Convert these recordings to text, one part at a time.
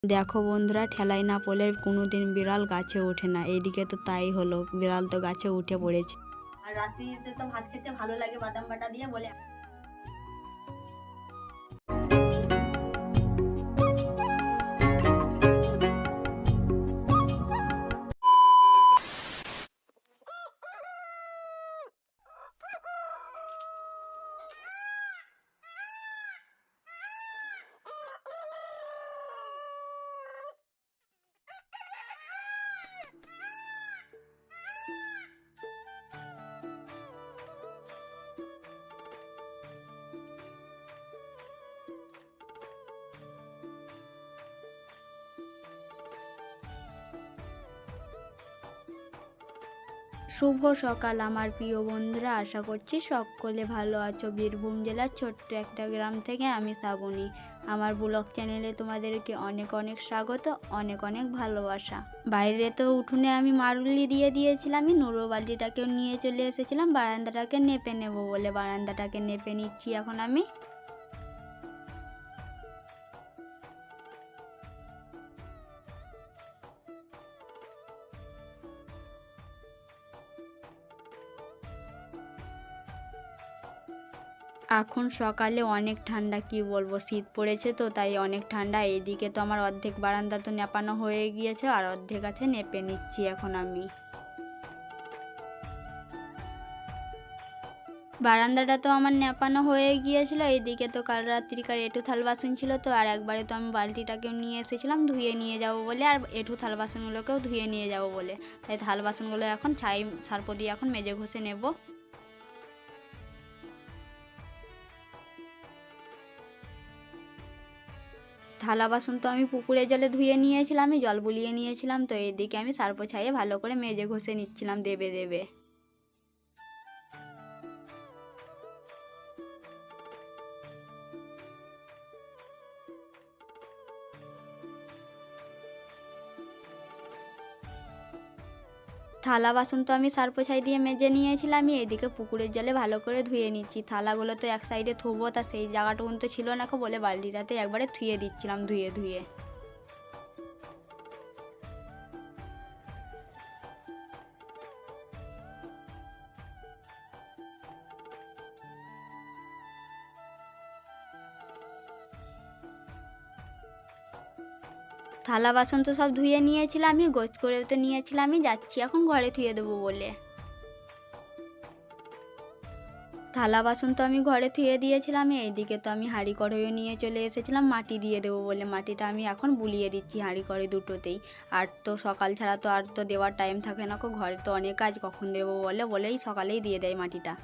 দেখো বন্ধুরা, ঠেলাই না পড়লে কোনোদিন বিড়াল গাছে ওঠে না। এইদিকে তো তাই হলো, বিড়াল তো গাছে উঠে পড়েছে। আর রাত্রিতে তো ভাত খেতে ভালো লাগে বাদাম বাটা দিয়ে বলে। শুভ সকাল আমার প্রিয় বন্ধুরা, আশা করছি সকলে ভালো আছো। বীরভূম জেলার ছোট্ট একটা গ্রাম থেকে আমি শ্রাবণী। আমার ব্লগ চ্যানেলে তোমাদেরকে অনেক অনেক স্বাগত, অনেক অনেক ভালোবাসা। বাইরে তো উঠোনে আমি মারুলি দিয়ে দিয়েছিলাম, আমি নুরো বালতিটাকেও নিয়ে চলে এসেছিলাম বারান্দাটাকে নেপে নেব বলে। বারান্দাটাকে নেপে নিচ্ছি এখন আমি। এখন সকালে অনেক ঠান্ডা, কি বলবো, শীত পড়েছে তো তাই অনেক ঠান্ডা। এইদিকে তো আমার অর্ধেক বারান্দা তো নেপানো হয়ে গিয়েছে, আর অর্ধেক আছে নেপে নিচ্ছি এখন আমি। বারান্দাটা তো আমার নেপানো হয়ে গিয়েছিল। এইদিকে তো কাল রাত্রিকার এঁঠো থাল বাসন ছিল তো, আর একবারে তো আমি বালতিটাকেও নিয়ে এসেছিলাম ধুয়ে নিয়ে যাব বলে, আর এঁঠো থাল বাসনগুলোকেও ধুয়ে নিয়ে যাব বলে। তাই থাল বাসনগুলো এখন ছার্প দিয়ে এখন মেজে ঘষে নেব। থালা বাসন তো আমি পুকুরের জলে ধুয়ে নিয়েছিলাম, আমি জল বুলিয়ে নিয়েছিলাম। তো এদিকে আমি সার্ফ ছাইয়ে ভালো করে মেজে ঘষে নিচ্ছিলাম দেবে দেবে। থালা বাসন তো আমি সার্ফ ছাই দিয়ে মেজে নিয়েছিলাম, আমি এদিকে পুকুরের জলে ভালো করে ধুয়ে নিচ্ছি। থালাগুলো তো এক সাইডে থুবো, তা সেই জায়গাটুকুন তো ছিল না বলে বালতিটাতে একবারে ধুয়ে দিচ্ছিলাম ধুয়ে ধুয়ে। থালা বাসন তো সব ধুয়ে নিয়েছিলাম, আমি গোছ করে তো নিয়েছিলাম, আমি যাচ্ছি এখন ঘরে ধুয়ে দেবো বলে। থালা বাসন তো আমি ঘরে ধুয়ে দিয়েছিলাম, এইদিকে তো আমি হাঁড়ি কড়াইও নিয়ে চলে এসেছিলাম মাটি দিয়ে দেবো বলে। মাটিটা আমি এখন বুলিয়ে দিচ্ছি হাঁড়ি কড়াই দুটোতেই। আর তো সকাল ছাড়া তো আর তো দেওয়ার টাইম থাকে না, ঘরে তো অনেক কাজ, কখন দেবো বলেই সকালেই দিয়ে দেয় মাটিটা।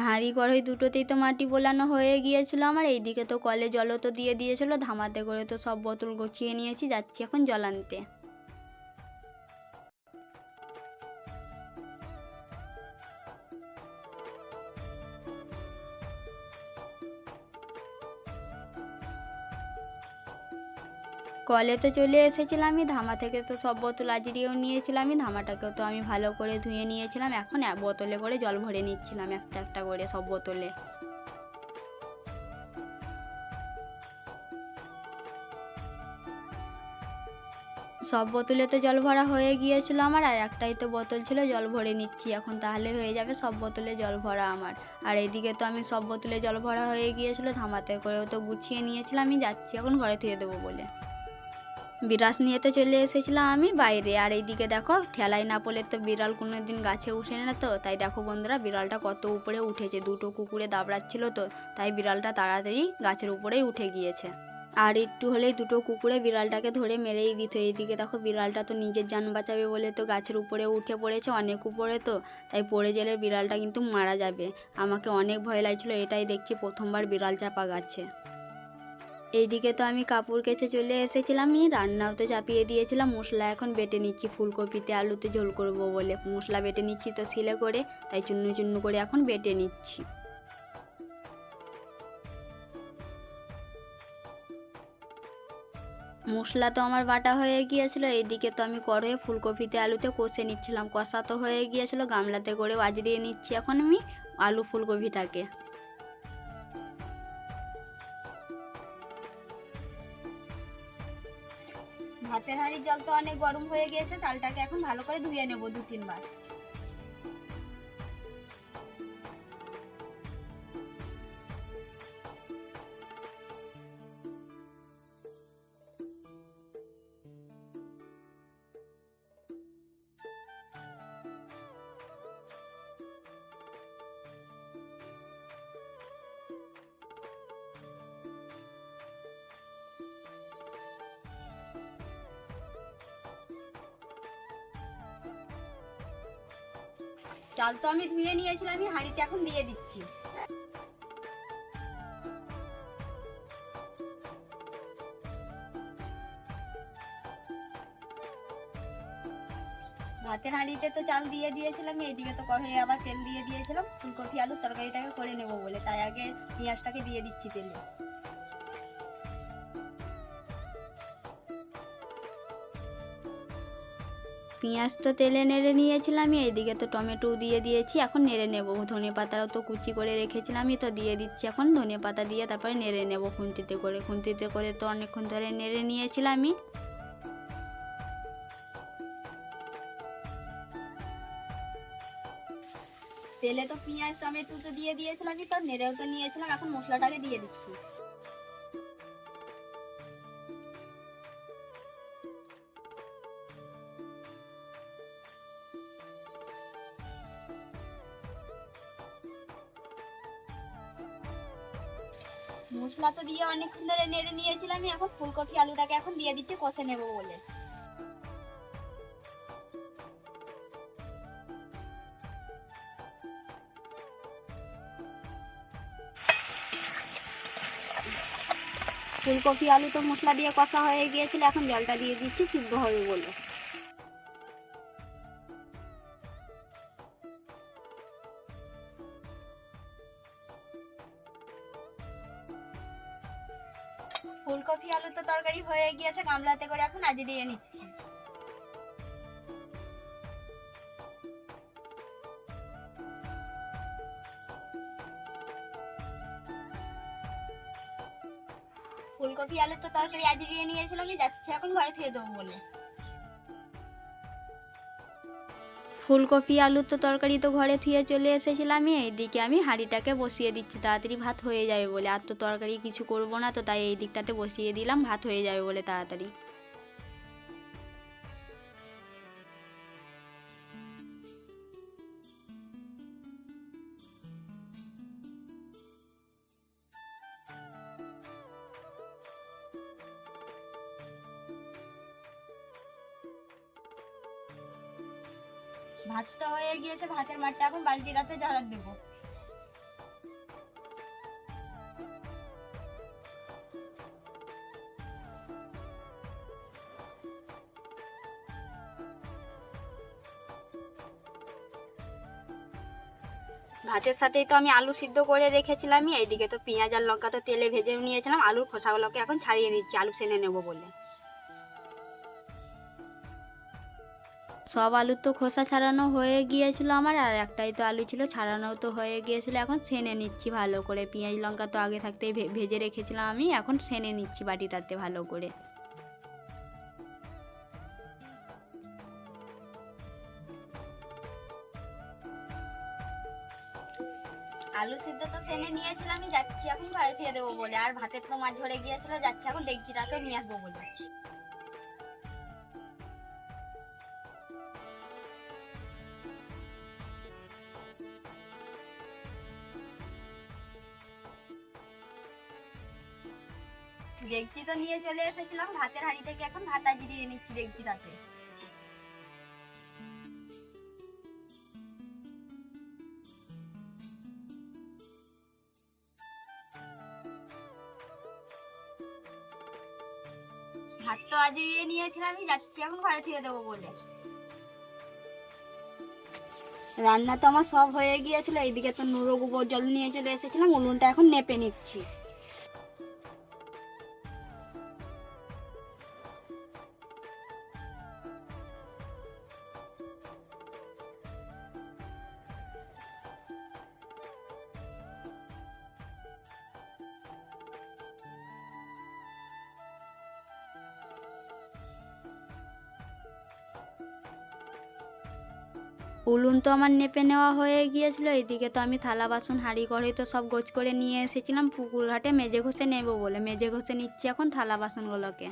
হাঁড়ি কড়াই দুটোতেই তো মাটি বোলানো হয়ে গিয়েছিল আমার। এইদিকে তো কলে জলও তো দিয়ে দিয়েছিল, ধামাতে করে তো সব বোতল গুছিয়ে নিয়েছি, যাচ্ছি এখন জল আনতে। কলে তো চলে এসেছিলাম আমি, ধামা থেকে তো সব বোতল আজড়িয়েও নিয়েছিলাম আমি। ধামাটাকেও তো আমি ভালো করে ধুয়ে নিয়েছিলাম, এখন এক বোতলে করে জল ভরে নিচ্ছিলাম একটা একটা করে সব বোতলে। সব বোতলে তো জল ভরা হয়ে গিয়েছিল আমার, আর একটাই তো বোতল ছিল, জল ভরে নিচ্ছি এখন, তাহলে হয়ে যাবে সব বোতলে জল ভরা আমার। আর এইদিকে তো আমি সব বোতলে জল ভরা হয়ে গিয়েছিল, ধামাতে করেও তো গুছিয়ে নিয়েছিলাম, আমি যাচ্ছি এখন ঘরে ধুয়ে দেবো বলে। বিরাস নিয়ে তো চলে এসেছিলাম আমি বাইরে। আর এইদিকে দেখো, ঠেলাই না পড়লে তো বিড়াল কোনো দিন গাছে উঠে না, তো তাই দেখো বন্ধুরা বিড়ালটা কত উপরে উঠেছে। দুটো কুকুরে দাবড়াচ্ছিল তো তাই বিড়ালটা তাড়াতাড়ি গাছের উপরেই উঠে গিয়েছে। আর একটু হলেই দুটো কুকুরে বিড়ালটাকে ধরে মেরেই দিত। এইদিকে দেখো বিড়ালটা তো নিজের জান বাঁচাবে বলে তো গাছের উপরে উঠে পড়েছে, অনেক উপরে তো, তাই পড়ে গেলে বিড়ালটা কিন্তু মারা যাবে। আমাকে অনেক ভয় লাগছিল, এটাই দেখছি প্রথমবার বিড়াল চাপা গাছে। এইদিকে তো আমি কাপড় কেচে চলে এসেছিলাম, আমি রান্নাও তো চাপিয়ে দিয়েছিলাম। মশলা এখন বেটে নিচ্ছি, ফুলকপিতে আলুতে ঝোল করব বলে মশলা বেটে নিচ্ছি তো শিলে করে, তাই চুন্নু চুন্নু করে এখন বেটে নিচ্ছি। মশলা তো আমার বাটা হয়ে গিয়েছিল, এইদিকে তো আমি কড়াইয়ে ফুলকপিতে আলুতে কষে নিচ্ছিলাম। কষা তো হয়ে গিয়েছিল, গামলাতে করে দিয়ে নিচ্ছি এখন আমি আলু ফুলকপিটাকে। ভাতের হাঁড়ির জল তো অনেক গরম হয়ে গিয়েছে, চালটাকে এখন ভালো করে ধুয়ে নেব 2-3 বার। চাল তো আমি ধুয়ে নিয়েছিলাম, আমি হাঁড়িতে এখন দিয়ে দিচ্ছি। ভাতের হাঁড়িতে তো চাল দিয়ে দিয়েছিলাম, এইদিকে তো কড়াইয়ে আবার তেল দিয়ে দিয়েছিলাম ফুলকপি আলুর তরকারিটাকে করে নেব বলে, তাই আগে পেঁয়াজটাকে দিয়ে দিচ্ছি তেলে। পেঁয়াজ তো তেলে নেড়ে নিয়েছিলাম, আমি এইদিকে তো টমেটো দিয়ে দিয়েছি, এখন নেড়ে নেব। ধনেপাতাও তো কুচি করে রেখেছিলাম, আমি তো দিয়ে দিচ্ছি এখন ধনেপাতা দিয়ে, তারপরে নেড়ে নেব খুন্তিতে করে তো অনেকক্ষণ ধরে নেড়ে নিয়েছিলাম আমি। তেলে তো পেঁয়াজ টমেটো তো দিয়ে দিয়েছিলাম, আমি তো নেড়েও তো নিয়েছিলাম, এখন মশলাটাকে দিয়ে দিচ্ছি। মশলা তো দিয়ে অনেকক্ষণ ধরে নেড়ে নিয়েছিলাম, আমি এখন ফুলকপি আলুটাকে এখন দিয়ে দিচ্ছি কষে নেব বলে। ফুলকপি আলু তো মশলা দিয়ে কষা হয়ে গিয়েছিল, এখন জলটা দিয়ে দিচ্ছি সিদ্ধ হবে বলে। ফুলকপি আলু তো তরকারি হয়ে গিয়েছে, গামলাতে করে এখন দিয়ে নিচ্ছি। ফুলকপি আলু তো তরকারি দিয়ে নিয়েছিলাম, আমি যাচ্ছি এখন ঘরে থুয়ে দেবো বলে। ফুলকপি আলুর তো তরকারি তো ঘরে থুয়ে চলে এসেছিলাম, আমি এইদিকে আমি হাঁড়িটাকে বসিয়ে দিচ্ছি, তাড়াতাড়ি ভাত হয়ে যাবে বলে। আর তো তরকারি কিছু করব না তো, তাই এই দিকটাতে বসিয়ে দিলাম, ভাত হয়ে যাবে বলে তাড়াতাড়ি। ভাত তো হয়ে গিয়েছে, ভাতের মাঠটা এখন বালতিটাতে ঝাড়া দেবো। ভাতের সাথেই তো আমি আলু সিদ্ধ করে রেখেছিলাম, এইদিকে তো পেঁয়াজ আর লঙ্কা তো তেলে ভেজে নিয়েছিলাম, আলুর খোসাগুলোকে এখন ছাড়িয়ে নিচ্ছি আলু সেনে নেব বলে। সব আলুর তো খোসা ছাড়ানো হয়ে গিয়েছিল আমার, আর একটাই তো আলু ছিল ছাড়ানো তো হয়ে গিয়েছিল, এখন সেনে নিচ্ছি ভালো করে। পেঁয়াজ লঙ্কা তো আগে থাকতেই ভেজে রেখেছিলাম আমি, এখন সেনে নিচ্ছি বাটিটাতে ভালো করে। আলু সিদ্ধ তো সেনে নিয়েছিলাম, আমি যাচ্ছি এখন ঘরে থুয়ে দেবো বলে। আর ভাতের তো মাছ ঝরে গিয়েছিল, যাচ্ছি এখন ডেকচিটাকে নিয়ে আসবো বলে। ডেকচি তো নিয়ে চলে এসেছিলাম, ভাতের হাঁড়ি থেকে এখন ভাত দিয়ে নিচ্ছি ডেকচিটাতে। ভাত তো দিয়ে নিয়েছিলাম, আমি যাচ্ছি এখন ঘরে থুয়ে দেবো বলে। রান্না তো আমার সব হয়ে গিয়েছিল, এইদিকে তো নুরো গোবর জল নিয়ে চলে এসেছিলাম, উনুনটা এখন নেপে নিচ্ছি। উলুন তো আমার নেপে নেওয়া হয়ে গিয়েছিল। এদিকে তো আমি থালা বাসন হাঁড়ি কড়াই তো সব গোছ করে নিয়ে এসেছিলাম পুকুর ঘাটে মেজে ঘষে নেবো বলে। মেজে ঘষে নিচ্ছি এখন থালা বাসনগুলোকে।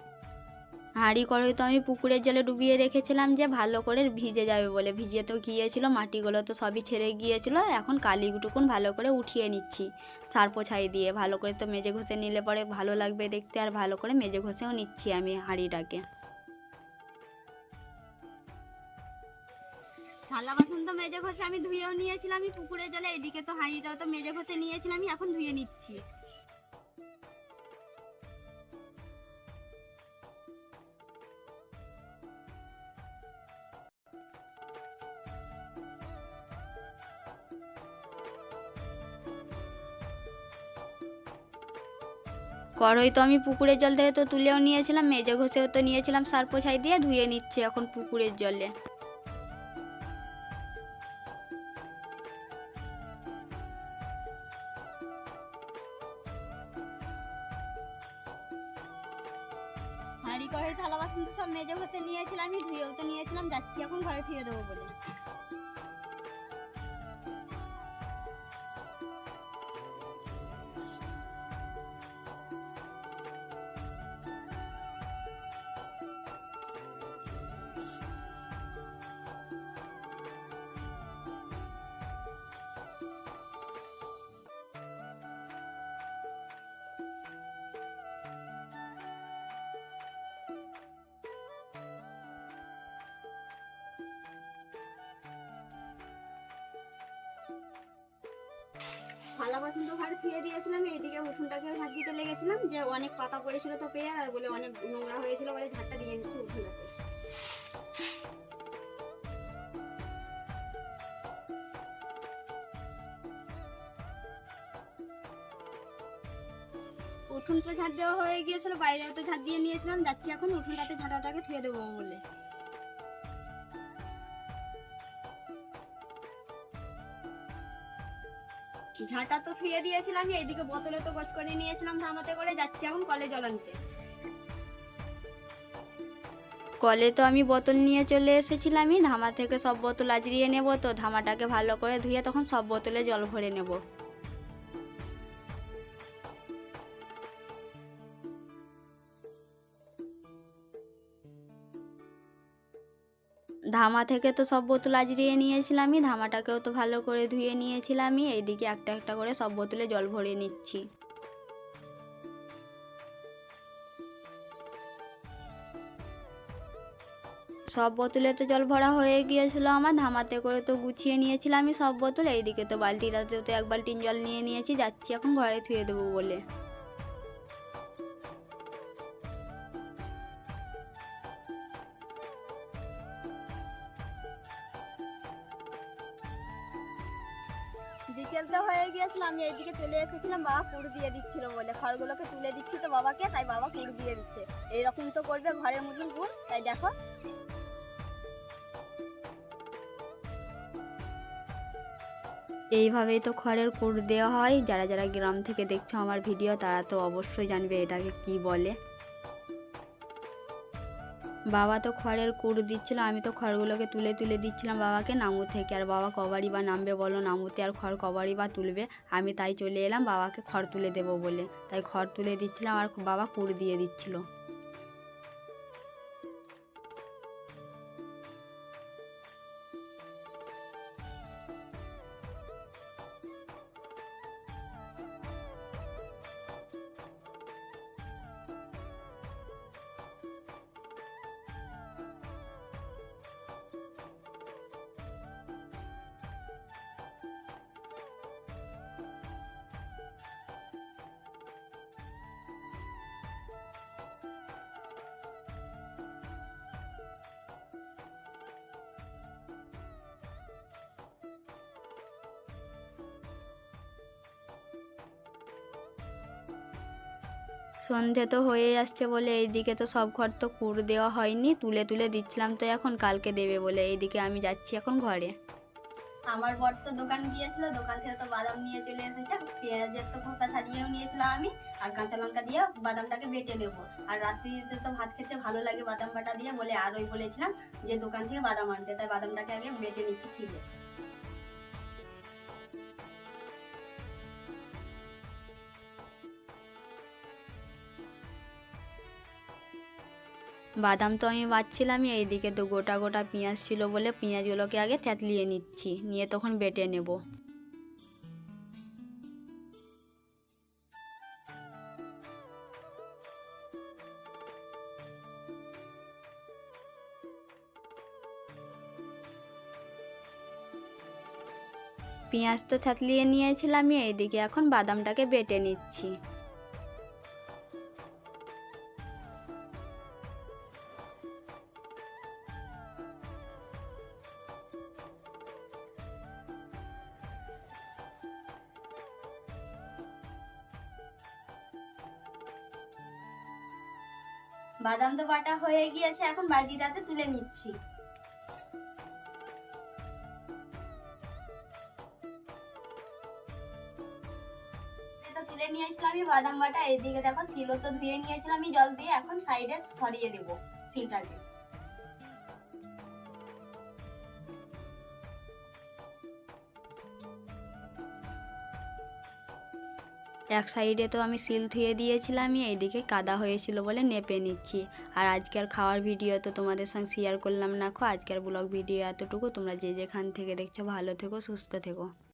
হাঁড়ি কড়াই তো আমি পুকুরের জলে ডুবিয়ে রেখেছিলাম যে ভালো করে ভিজে যাবে বলে। ভিজে তো গিয়েছিল, মাটিগুলো তো সবই ছেড়ে গিয়েছিল। এখন কালিটুকুন ভালো করে উঠিয়ে নিচ্ছি সার্ফ ছাই দিয়ে। ভালো করে তো মেজে ঘষে নিলে পরে ভালো লাগবে দেখতে, আর ভালো করে মেজে ঘষেও নিচ্ছি আমি হাঁড়িটাকে। থালা বাসন তো মেজে ঘষে আমি ধুয়েও নিয়েছিলাম আমি পুকুরের জলে। এদিকে তো হাঁড়িটাও তো মেজে ঘষে নিয়েছিলাম আমি, এখন ধুয়ে নিচ্ছি। কড়াই তো আমি পুকুরের জল থেকে তো তুলেও নিয়েছিলাম, মেজে ঘষেও তো নিয়েছিলাম সার্ফ ছাই দিয়ে। ধুয়ে নিচ্ছি এখন পুকুরের জলে। হাঁড়ি কড়াই থালা বাসন তো সব মেজে ঘষে নিয়েছিলাম আমি, ধুয়েও তো নিয়েছিলাম। যাচ্ছি এখন ঘরে ধুয়ে দেবো বলে। থালা বাসন তো ঘরে ধুয়ে দিয়েছিলাম। এইদিকে উঠোনটাকে ঝাঁট দিতে লেগেছিলাম, যে অনেক পাতা পড়েছিল তো পেয়ার, আর বলে অনেক নোংরা হয়েছিল বলে ঝাঁটটা দিয়ে নিচ্ছি উঠোনটাকে। উঠোন তো ঝাঁট দেওয়া হয়ে গিয়েছিল, বাইরেও তো ঝাঁট দিয়ে নিয়েছিলাম। যাচ্ছি এখন উঠোনটাতে ঝাঁটাটাকে ধুয়ে দেবো বলে। ঝাঁটা তো ধুয়ে দিয়েছিলাম, এইদিকে বোতলে তো গোছ করে নিয়েছিলাম ধামাতে করে। যাচ্ছি এখন কলে জল আনতে। কলে তো আমি বোতল নিয়ে চলে এসেছিলামই। ধামা থেকে সব বোতল আজড়িয়ে নেব, তো ধামাটাকে ভালো করে ধুয়ে তখন সব বোতলে জল ভরে নেব। ধামা থেকে তো সব বোতল আজড়িয়ে নিয়েছিলামই, ধামাটাকেও তো ভালো করে ধুয়ে নিয়েছিলামই। এইদিকে একটা একটা করে সব বোতলে জল ভরে নিচ্ছি। সব বোতলে তো জল ভরা হয়ে গিয়েছিল আমার। ধামাতে করে তো গুছিয়ে নিয়েছিলাম আমি সব বোতল। এইদিকে তো বালতিটাতে তো এক বালতি জল নিয়ে নিয়েছি, যাচ্ছি এখন ঘরে ধুয়ে দেবো বলে। বিকেল তো হয়ে গিয়েছিল, আমি এইদিকে চলে এসেছিলাম। বাবা কুড় দিয়ে দিচ্ছিল বলে, খড়গুলোকে তুলে দিচ্ছি তো বাবাকে, তাই বাবা কুড় দিয়ে দিচ্ছে। এইরকম তো করবে ঘরের মতন গুড়, তাই দেখো। এইভাবেই তো খড়ের কুড় দেওয়া হয়। যারা যারা গ্রাম থেকে দেখছো আমার ভিডিও, তারা তো অবশ্যই জানবে এটাকে কি বলে। বাবা তো খড়ের কুড় দিচ্ছিল, আমি তো খড়গুলোকে তুলে তুলে দিচ্ছিলাম বাবাকে নামু থেকে। আর বাবা কবারই বা নামবে বলো নামুতে, আর খড় কবারই বা তুলবে। আমি তাই চলে এলাম বাবাকে খড় তুলে দেবো বলে। তাই খড় তুলে দিচ্ছিলাম আর বাবা কুড় দিয়ে দিচ্ছিল। সন্ধে তো হয়ে আসছে বলে এইদিকে তো সব ঘর তো কুড় দেওয়া হয়নি, তুলে তুলে দিচ্ছিলাম তো এখন কালকে দেবে বলে। এইদিকে আমি যাচ্ছি এখন ঘরে। আমার বর তো দোকান গিয়েছিল, দোকান থেকে তো বাদাম নিয়ে চলে এসেছে, পেঁয়াজের তো খোসা ছাড়িয়েও নিয়েছিলাম আমি, আর কাঁচা লঙ্কা দিয়ে বাদামটাকে বেটে নেবো। আর রাত্রিতে তো ভাত খেতে ভালো লাগে বাদাম বাটা দিয়ে বলে, আর ওই বলেছিলাম যে দোকান থেকে বাদাম আনতে, তাই বাদামটাকে আগে বেটে নিচ্ছি ছিলে। বাদাম তো আমি বাছছিলামই, এইদিকে তো গোটা গোটা পেঁয়াজ ছিল বলে পেঁয়াজগুলোকে আগে থেতলিয়ে নিচ্ছি, নিয়ে তখন বেটে নেব। পেঁয়াজ তো থেতলিয়ে নিয়েছিলাম, আমি এইদিকে এখন বাদামটাকে বেটে নিচ্ছি। বাদাম তো বাটা হয়ে গিয়েছে, এখন বাটিটাতে তুলে নিচ্ছি। এটা তুলে নিয়েছিলাম আমি বাদাম বাটা, এইদিকে দেখো শিলও তো ধুয়ে নিয়েছিলাম আমি জল দিয়ে, এখন সাইডে ছড়িয়ে দেবো শিলটাকে। এক সাইডে তো আমি শিল ধুয়ে দিয়েছিলাম, আমি এইদিকে কাদা হয়েছিল বলে নেপে নিচ্ছি। আর আজকের খাওয়ার ভিডিও তো তোমাদের সঙ্গে শেয়ার করলাম না, আজকের ব্লগ ভিডিও এতটুকু। তোমরা যে যেখান থেকে দেখছো ভালো থেকো, সুস্থ থেকো।